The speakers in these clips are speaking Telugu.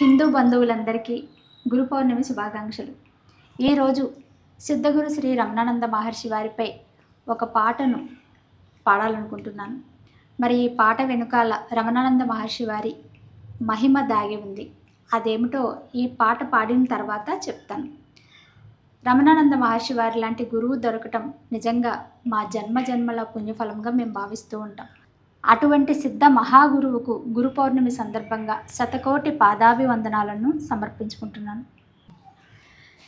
హిందూ బంధువులందరికీ గురు పౌర్ణమి శుభాకాంక్షలు. ఈరోజు సిద్ధగురు శ్రీ రమణానంద మహర్షి వారిపై ఒక పాటను పాడాలనుకుంటున్నాను. మరి ఈ పాట వెనుకాల రమణానంద మహర్షి వారి మహిమ దాగి ఉంది. అదేమిటో ఈ పాట పాడిన తర్వాత చెప్తాను. రమణానంద మహర్షి వారి లాంటి గురువు దొరకటం నిజంగా మా జన్మల పుణ్యఫలంగా మేము భావిస్తూ ఉంటాం. అటువంటి సిద్ధ మహాగురువుకు గురు పౌర్ణమి సందర్భంగా శతకోటి పాదాభివందనాలను సమర్పించుకుంటున్నాను.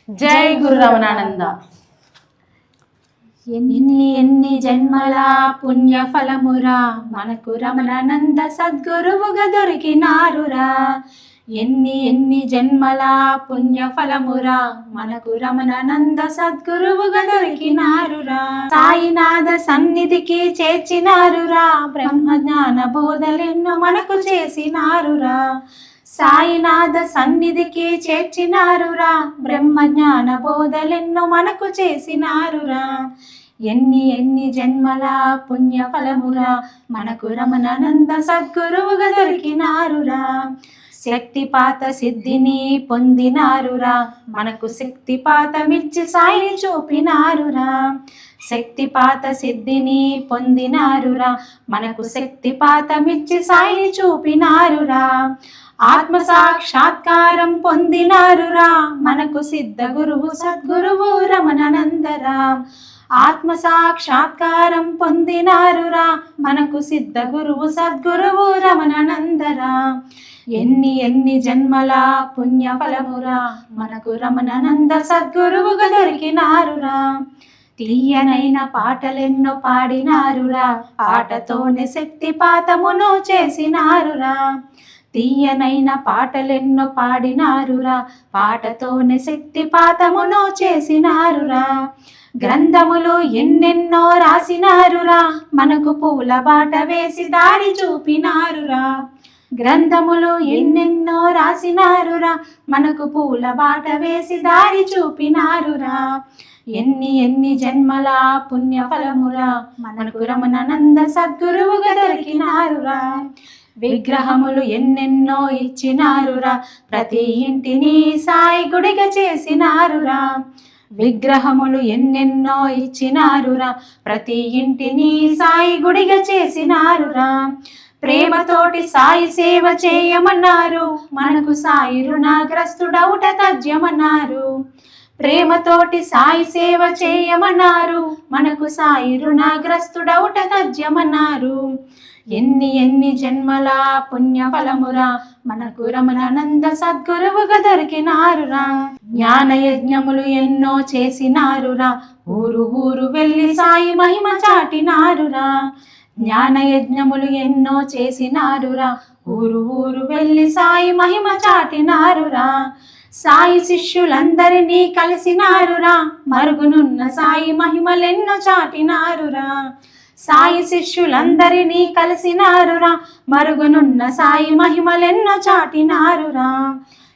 జై గురు రమణానంద. ఎన్ని జన్మల పుణ్య ఫలమురా మనకు రమణానంద సద్గురువుగా దొరికినారురా. ఎన్ని జన్మల పుణ్య ఫలమురా మనకు రమణానంద సద్గురువుగా దొరికినారురా. సాయినాథ సన్నిధికి చేర్చినారురా. బ్రహ్మ జ్ఞాన బోధలెన్నో మనకు చేసినారురా. సాయినాథ సన్నిధికి చేర్చినారురా. బ్రహ్మ జ్ఞాన బోధలెన్నో మనకు చేసినారురా. ఎన్ని జన్మల పుణ్య ఫలమురా మనకు రమణానంద సద్గురువుగా దొరికినారురా. శక్తిపాత సిద్ధిని పొందినారురా. మనకు శక్తిపాతమిచ్చి సాయిని చూపినారురా. శక్తిపాత సిద్ధిని పొందినారురా. మనకు శక్తిపాతమిచ్చి సాయిని చూపినారురా. ఆత్మ సాక్షాత్కారం పొందినారురా. మనకు సిద్ధ గురువు సద్గురువు రమణానందరా. ఆత్మ సాక్షాత్కారం పొందినారురా. మనకు సిద్ధ గురువు సద్గురువు రమణానందరా. ఎన్ని జన్మల పుణ్య ఫలమురా మనకు రమణానంద సద్గురువుగా దొరికినారురా. తీయనైన పాటలెన్నో పాడినారురా. పాటతోనే శక్తిపాతమును చేసినారురా. తీయనైన పాటలెన్నో పాడినారురా. పాటతోనే శక్తిపాతమును చేసినారురా. గ్రంథములు ఎన్నెన్నో రాసినారురా. మనకు పూల బాట వేసి దారి చూపినారురా. గ్రంథములు ఎన్నెన్నో రాసినారురా. మనకు పూల బాట వేసి దారి చూపినారురా. ఎన్ని జన్మల పుణ్య ఫలమురా మనకు రమణానంద సద్గురువుగా దొరికినారురా. విగ్రహములు ఎన్నెన్నో ఇచ్చినారురా. ప్రతి ఇంటిని సాయి గుడిగా చేసినారురా. విగ్రహములు ఎన్నెన్నో ఇచ్చినారురా. ప్రతి ఇంటిని సాయి గుడిగా చేసినారురా. ప్రేమతోటి సాయి సేవ చేయమన్నారు. మనకు సాయి రుణగ్రస్తుడౌట తథ్యమన్నారు. ప్రేమతోటి సాయి సేవ చేయమన్నారు. మనకు సాయి రుణగ్రస్తుడౌట తథ్యమన్నారు. ఎన్ని జన్మల పుణ్య ఫలమురా మనకు రమణానంద సద్గురువుగా దొరికినారురా. జ్ఞాన యజ్ఞములు ఎన్నో చేసినారురా. ఊరు వెళ్ళి సాయి మహిమ చాటినారురా. జ్ఞాన యజ్ఞములు ఎన్నో చేసినారురా. ఊరు వెళ్ళి సాయి మహిమ చాటినారురా. సాయి శిష్యులందరినీ కలిసినారురా. మరుగునున్న సాయి మహిమలెన్నో చాటినారురా. సాయి శిష్యులందరినీ కలిసినారురా. మరుగునున్న సాయి మహిమలెన్నో చాటినారురా.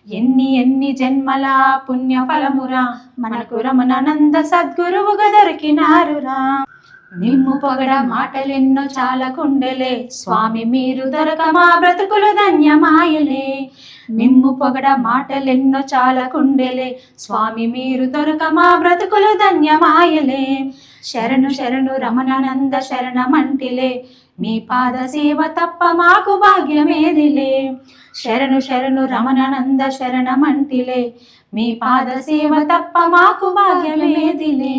ఎన్ని జన్మల పుణ్య ఫలమురా మనకు రమణానంద సద్గురువుగా దొరికినారురా. నిమ్ము పొగడ మాటలెన్నో చాలా కుండెలే. స్వామి మీరు దొరక మా బ్రతుకులు ధన్యమాయలే. నిమ్ము పొగడ మాటలెన్నో చాలా కుండెలే. స్వామి మీరు దొరక మా బ్రతుకులు ధన్యమాయలే. శరణు రమణానంద శరణమంటిలే. మీ పాద సేవ తప్ప మాకు భాగ్యమేదిలే. శరణు రమణానంద శరణమంటిలే. మీ పాద సేవ తప్ప మాకు భాగ్యమేదిలే.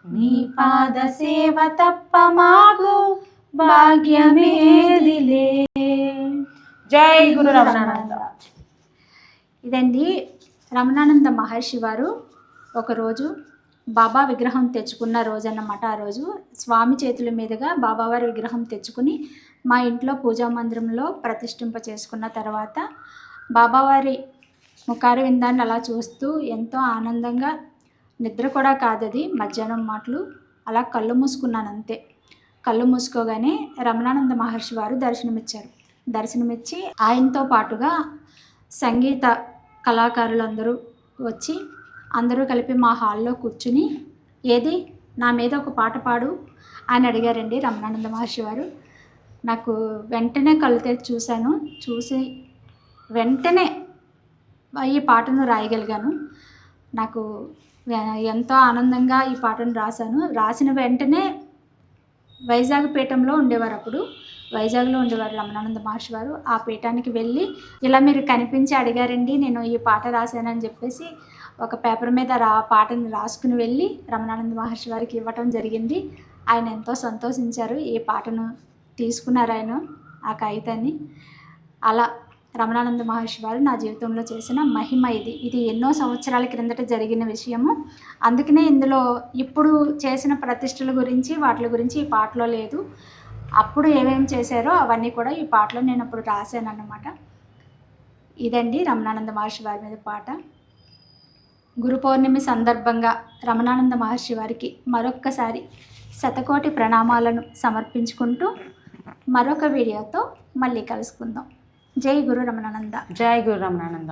మీ పాద సేవ తప్ప మాకు భాగ్యమేదిలే. జై గురు రమణానంద. ఇదండి రమణానంద మహర్షి వారు ఒకరోజు బాబా విగ్రహం తెచ్చుకున్న రోజు అన్నమాట. ఆ రోజు స్వామి చేతుల మీదుగా బాబావారి విగ్రహం తెచ్చుకుని మా ఇంట్లో పూజా మందిరంలో ప్రతిష్ఠింప చేసుకున్న తర్వాత బాబావారి ముఖార విందాన్ని అలా చూస్తూ ఎంతో ఆనందంగా, నిద్ర కూడా కాదది, మధ్యాహ్నం మాటలు, అలా కళ్ళు మూసుకున్నాను అంతే. కళ్ళు మూసుకోగానే రమణానంద మహర్షి వారు దర్శనమిచ్చి ఆయనతో పాటుగా సంగీత కళాకారులందరూ వచ్చి అందరూ కలిపి మా హాల్లో కూర్చుని ఏది నా మీద ఒక పాట పాడు అని అడిగారండి రమణానంద మహర్షి వారు. నాకు వెంటనే కళ్ళు తెరిచి చూశాను. చూసి వెంటనే ఈ పాటను రాయగలిగాను. నాకు ఎంతో ఆనందంగా ఈ పాటను రాశాను. రాసిన వెంటనే వైజాగ్ పీఠంలో ఉండేవారు. అప్పుడు వైజాగ్లో ఉండేవారు రమణానంద మహర్షి వారు. ఆ పీఠానికి వెళ్ళి ఇలా మీరు కనిపించి అడిగారండి, నేను ఈ పాట రాశానని చెప్పేసి ఒక పేపర్ మీద పాటను రాసుకుని వెళ్ళి రమణానంద మహర్షి వారికి ఇవ్వటం జరిగింది. ఆయన ఎంతో సంతోషించారు. ఈ పాటను తీసుకున్నారు ఆయన ఆ కాగితాన్ని. అలా రమణానంద మహర్షి వారు నా జీవితంలో చేసిన మహిమ ఇది ఎన్నో సంవత్సరాల క్రిందట జరిగిన విషయము. అందుకనే ఇందులో ఇప్పుడు చేసిన ప్రతిష్టల గురించి వాటి గురించి ఈ పాటలో లేదు. అప్పుడు ఏమేమి చేశారో అవన్నీ కూడా ఈ పాటలో నేను అప్పుడు రాశాను అన్నమాట. ఇదండి రమణానంద మహర్షి వారి మీద పాట. గురు పౌర్ణమి సందర్భంగా రమణానంద మహర్షి వారికి మరొక్కసారి శతకోటి ప్రణామాలను సమర్పించుకుంటూ మరొక వీడియోతో మళ్ళీ కలుసుకుందాం. జై గురు రమణానంద. జై గురు రమణానంద.